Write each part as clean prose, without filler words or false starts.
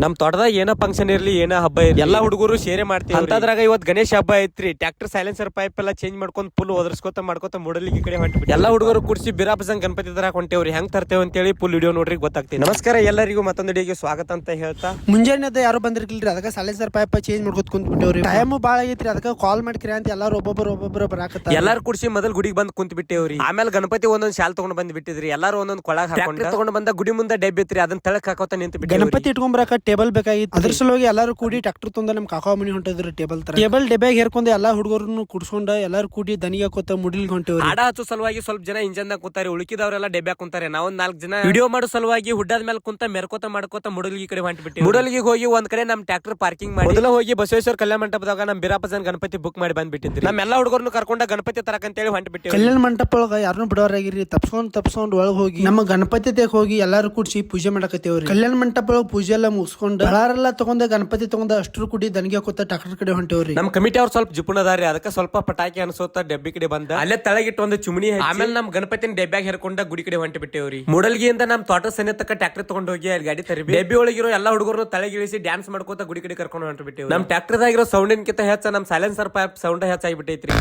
ನಮ್ ತೋಟದಾಗ ಏನೋ ಫಂಕ್ಷನ್ ಇರ್ಲಿ ಏನೋ ಹಬ್ಬ ಇರ್ಲಿ ಎಲ್ಲಾ ಹುಡುಗರು ಶೇರೆ ಮಾಡ್ತೀವಿ ಅಂತದ್ರಾಗ ಇವತ್ ಗಣೇಶ ಹಬ್ಬ ಐತ್ರಿ. ಟ್ರ್ಯಾಕ್ಟರ್ ಸೈಲೆನ್ಸರ್ ಪೈಪ್ ಎಲ್ಲ ಚೇಂಜ್ ಮಾಡ್ಕೊಂಡ್ ಫುಲ್ ಒದರ್ಸ್ಕೊತ ಮಾಡ್ಕೊತ ಮೂಡಲಿಗೆ ಕಡೆ ಹೊಂಟ್ಬಿಟ್ಟು ಎಲ್ಲಾ ಹುಡುಗರು ಕೂಡಿಸಿ ಬಿರಾಪಸಂಗ್ ಗಣಪತಿ ತರ ಹೊಂಟೇವ್ರಿ. ಹೆಂಗ್ ತರ್ತೇವೆ ಅಂತ ಹೇಳಿ ಫುಲ್ ವಿಡಿಯೋ ನೋಡ್ರಿ ಗೊತ್ತಾಗ್ತದೆ. ನಮಸ್ಕಾರ ಎಲ್ಲರಿಗೂ ಮತ್ತೊಂದು ವಿಡಿಯೋಗೆ ಸ್ವಾಗತ ಅಂತ ಹೇಳ್ತಾ ಮುಂಜಾನೆ ಯಾರು ಬಂದಿರ್ಲಿಲ್ರಿ, ಅದಕ್ಕೆ ಸೈಲೆನ್ಸರ್ ಪೈಪ್ ಚೇಂಜ್ ಮಾಡ್ಕೊತ ಕುಂತ್ ಬಿಟ್ಟೇವ್ರಿ. ಟೈಮ್ ಬಾಳ ಆಗೈತ್ರಿ, ಅದಕ್ಕೆ ಕಾಲ್ ಮಾಡ್ತೀರಿ ಅಂತ ಎಲ್ಲಾರು ಒಬ್ಬೊಬ್ಬರು ಬರಾಕತ್ತ. ಎಲ್ಲಾರು ಕೂಡಿಸಿ ಮೊದಲ್ ಗುಡಿಗೆ ಬಂದ್ ಕುಂತ್ ಬಿಟ್ಟೇವ್ರಿ. ಆಮೇಲೆ ಗಣಪತಿ ಒಂದೊಂದ್ ಶಾಲ್ ತಗೊಂಡ್ ಬಂದ್ ಬಿಟ್ಟಿದ್ರಿ. ಎಲ್ಲಾರು ಒಂದೊಂದ್ ಕೊಳಗ್ ಹಾಕೊಂಡು ತಗೊಂಡ್ ಬಂದ ಗುಡಿ ಮುಂದೆ ಡೆಬ್ಬಿ ಐತ್ರಿ, ಅದನ್ನ ತಳಕ್ ಹಾಕೋತ ನಿಂತು ಬಿಟ್ಟು ಗಣಪತಿ ಇಟ್ಕೊಂಡ್ ಬರಾಕ ಟೇಬಲ್ ಬೇಕಾಗಿತ್ತು. ಅದ್ರ ಸಲುವಾಗಿ ಎಲ್ಲಾರು ಕೂಡಿ ಟ್ರಾಕ್ಟರ್ ತಂದ ನಮ್ ಕಾಕಾ ಮನಿ ಹೊಂಟಿದ್ರು. ಟೇಬಲ್ ಡೆಬ್ಯಾಗ ಹೇರ್ಕೊಂಡ್ ಎಲ್ಲಾ ಹುಡುಗರನ್ನು ಕುಡ್ಸ್ಕೊಂಡ ಎಲ್ಲಾರು ಕೂಡಿ ದನಿಗೆ ಹಾಕೋತ ಮುಡಿಲ್ ಹೊಂಟೇವ್ರಿ. ಆಡ ಹಚ್ಚೋ ಸಲುವಾಗಿ ಸ್ವಲ್ಪ ಜನ ಇಂಜನ್ ದಾಗ ಕುಂತಾರೆ, ಉಳುಕಿದವರೆಲ್ಲ ಡೆಬ್ಯಾಗ ಕುಂತಾರೆ. ನಾವೊಂದ್ 4 ಜನ ವಿಡಿಯೋ ಮಾಡೋ ಸಲುವಾಗಿ ಹುಡ್ಡದ ಮೇಲೆ ಕುಂತ ಮೆರ್ಕೋತ ಮಾಡ್ಕೋತ ಮುಡಲ್ಗಿ ಕಡೆ ಹೊಂಟ್ಬಿಟ್ಟು ಮುಡಲ್ಗಿಗೆ ಹೋಗಿ ಒಂದ್ ಕಡೆ ನಮ್ ಟ್ರ್ಯಾಕ್ಟರ್ ಪಾರ್ಕಿಂಗ್ ಮಾಡಿ ಮೊದಲ ಹೋಗಿ ಬಸವೇಶ್ವರ ಕಲ್ಯಾಣ ಮಂಟಪದಾಗ ನಮ್ ಬಿರಾಪಸನ್ ಗಣಪತಿ ಬುಕ್ ಮಾಡಿ ಬಂದ್ಬಿಟ್ಟಿದ್ರಿ. ನಮ್ಮ ಎಲ್ಲಾ ಹುಡುಗರನ್ನು ಕರ್ಕೊಂಡ ಗಣಪತಿ ತರಕ ಅಂತ ಹೇಳಿ ಹೊಂಟ್ಬಿಟ್ಟು ಕಲ್ಯಾಣ ಮಂಟಪ ಒಳಗ ಯಾರನ್ನು ಬಿಡೋರಾಗಿರಿ. ತಪ್ಸ್ಕೊಂಡ್ ಒಳಗ್ ಹೋಗಿ ನಮ್ಮ ಗಣಪತಿ ತೆಗ್ ಹೋಗಿ ಎಲ್ಲಾರು ಕೂಡ್ಸಿ ಪೂಜೆ ಮಾಡಕತ್ತೇವ್ರಿ. ಕಲ್ಯಾಣ ಮಂಟಪ ಒಳಗ ಪೂಜೆ ಎಲ್ಲ ಮುಗಿಸ್ಕೊಂಡ್ ಬಳ್ಳಾರೆಲ್ಲ ತಗೊಂಡ ಗಣಪತಿ ತಗೊಂಡ ಅಷ್ಟ್ರು ಕೂಡಿ ದನಿಗೆ ಹಾಕೋತ ಟ್ರಾಕ್ಟರ್ ಕಡೆ ಹೊಂಟೇವ್ರಿ. ನಮ್ ಕಮಿಟಿ ಅವ್ರು ಸ್ವಲ್ಪ ಜುಪುಣದಾರಿ, ಅದಕ್ಕೆ ಸ್ವಲ್ಪ ಪಟಾಕಿ ಅನ್ಸೋತ ಡೆಬ್ಬಿ ಕಡೆ ಬಂದ ಅಲ್ಲೇ ತಳಗಿಟ್ಟು ಒಂದು ಚುಮಣಿ. ಆಮೇಲೆ ನಮ್ ಗಣಪತಿನ ಡೆಬ್ಬ್ಯಾಗ ಹೇರ್ಕೊಂಡ ಗುಡಿ ಕಡೆ ಹೊಂಟಿ ಬಿಟ್ಟೇವ್ರಿ. ಮೂಡಲ್ಗಿಯಿಂದ ನಮ್ ತೋಟ ಸನ್ನೆ ತಕ್ಕ ಟ್ರ್ಯಾಕ್ಟರ್ ತಗೊಂಡ್ ಹೋಗಿ ಅಲ್ಲಿ ಗಾಡಿ ತರಬಿ ಡೆಬ್ಬಿ ಒಳಗಿರೋ ಎಲ್ಲಾ ಹುಡುಗರು ತಳಗಿಳಿಸಿ ಡ್ಯಾನ್ಸ್ ಮಾಡ್ಕೋತ ಗುಡಿ ಕಡೆ ಕರ್ಕೊಂಡು ಹೊಂಟಿ ಬಿಟ್ಟೇವ್ರಿ. ನಮ್ ಟ್ರ್ಯಾಕ್ಟರ್ ಆಗಿರೋ ಸೌಂಡಿನ್ಕಿಂತ ಹೆಚ್ಚ ನಮ್ ಸೈಲೆನ್ಸರ್ ಪೈಪ್ ಸೌಂಡ್ ಹೆಚ್ಚಾಗಿಬಿಟ್ಟೈತ್ರಿ.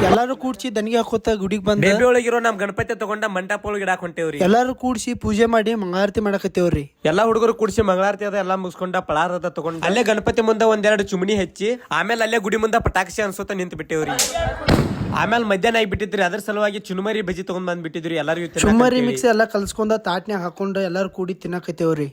ಎಲ್ಲಾರು ಕೂಡ್ಸಿ ದನಿಗೆ ಹಾಕೋತ ಗುಡಿಗೆ ಬಂದ ಡೆಬ್ಬಿ ಒಳಗಿರೋ ನಮ್ ಗಣಪತಿ ತಗೊಂಡ ಮಂಟಪ ಒಳಗೆ ಇಡಾಕ್ ಹೊಂಟೇವ್ರಿ. ಎಲ್ಲಾರು ಕೂಡ್ಸಿ ಪೂಜೆ ಮಾಡಿ ಮಂಗಳಾರತಿ ಮಾಡಕತ್ತೇವ್ರಿ. ಎಲ್ಲಾ ಹುಡುಗರು ಕೂಡಿಸಿ ಮಂಗಳಾರತಿ ಅದ ಎಲ್ಲಾ ಮುಗಿಸ್ಕೊಂಡ ಪಳಾರದ ತಗೊಂಡ್ ಅಲ್ಲೇ ಗಣಪತಿ ಮುಂದೆ ಒಂದೆರಡು ಚುಮಣಿ ಹಚ್ಚಿ ಆಮೇಲೆ ಅಲ್ಲೇ ಗುಡಿ ಮುಂದೆ ಪಟಾಕ್ಷಿ ಅನ್ಸೋತ ನಿಂತು ಬಿಟ್ಟೇವ್ರಿ. ಆಮೇಲೆ ಮಧ್ಯಾಹ್ನ ಆಗಿಬಿಟ್ಟಿದ್ರಿ, ಅದ್ರ ಸಲುವಾಗಿ ಚುನುಮರಿ ಬಜ್ಜಿ ತಗೊಂಡ್ ಬಂದ್ಬಿಟ್ಟಿದ್ರಿ. ಎಲ್ಲರಿಗೂ ಚುಮ್ಮರಿ ಮಿಕ್ಸ್ ಎಲ್ಲಾ ಕಲ್ಸ್ಕೊಂಡ ತಾಟ್ನ್ಯಾಗ ಹಾಕೊಂಡ ಎಲ್ಲಾರು ಕೂಡಿ ತಿನ್ನಕತ್ತೇವ್ರಿ.